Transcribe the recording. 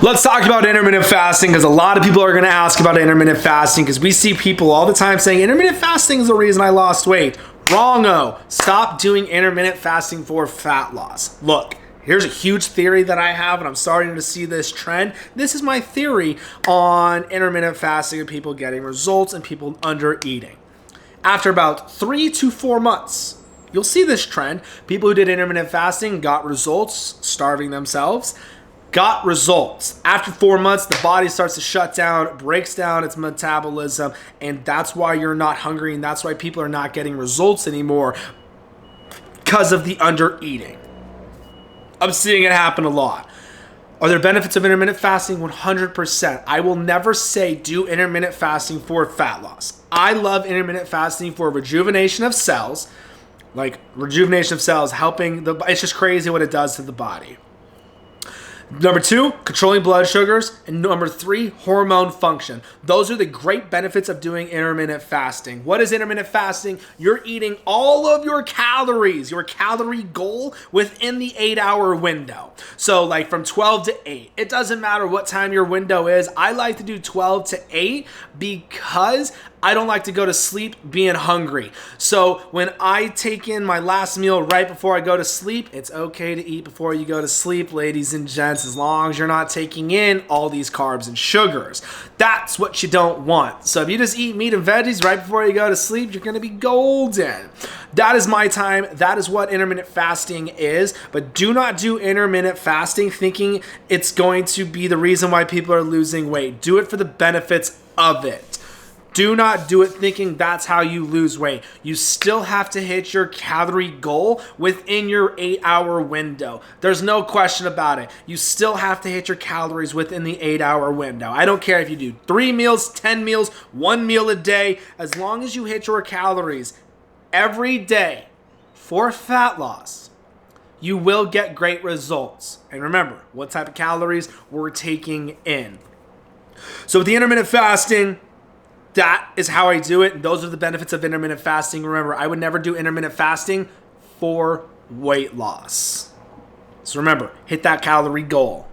Let's talk about intermittent fasting, because a lot of people are going to ask about intermittent fasting, because we see people all the time saying intermittent fasting is the reason I lost weight. Wrong-o. Stop doing intermittent fasting for fat loss. Look, here's a huge theory that I have, and I'm starting to see this trend. This is my theory on intermittent fasting and people getting results and people under eating. After about 3 to 4 months, you'll see this trend. People who did intermittent fasting got results, starving themselves, got results. After 4 months, the body starts to shut down, breaks down its metabolism, and that's why you're not hungry, and that's why people are not getting results anymore, because of the under eating. I'm seeing it happen a lot. Are there benefits of intermittent fasting? 100%. I will never say do intermittent fasting for fat loss. I love intermittent fasting for rejuvenation of cells, like rejuvenation of cells, helping it's just crazy what it does to the body. Number 2, controlling blood sugars. And number 3, hormone function. Those are the great benefits of doing intermittent fasting. What is intermittent fasting? You're eating all of your calories, your calorie goal, within the 8-hour window. So like from 12 to 8. It doesn't matter what time your window is. I like to do 12 to 8 because I don't like to go to sleep being hungry. So when I take in my last meal right before I go to sleep, it's okay to eat before you go to sleep, ladies and gents, as long as you're not taking in all these carbs and sugars. That's what you don't want. So if you just eat meat and veggies right before you go to sleep, you're gonna be golden. That is my time. That is what intermittent fasting is. But do not do intermittent fasting thinking it's going to be the reason why people are losing weight. Do it for the benefits of it. Do not do it thinking that's how you lose weight. You still have to hit your calorie goal within your 8-hour window. There's no question about it. You still have to hit your calories within the 8-hour window. I don't care if you do 3 meals, 10 meals, 1 meal a day. As long as you hit your calories every day for fat loss, you will get great results. And remember, what type of calories we're taking in. So with the intermittent fasting, that is how I do it. And those are the benefits of intermittent fasting. Remember, I would never do intermittent fasting for weight loss. So remember, hit that calorie goal.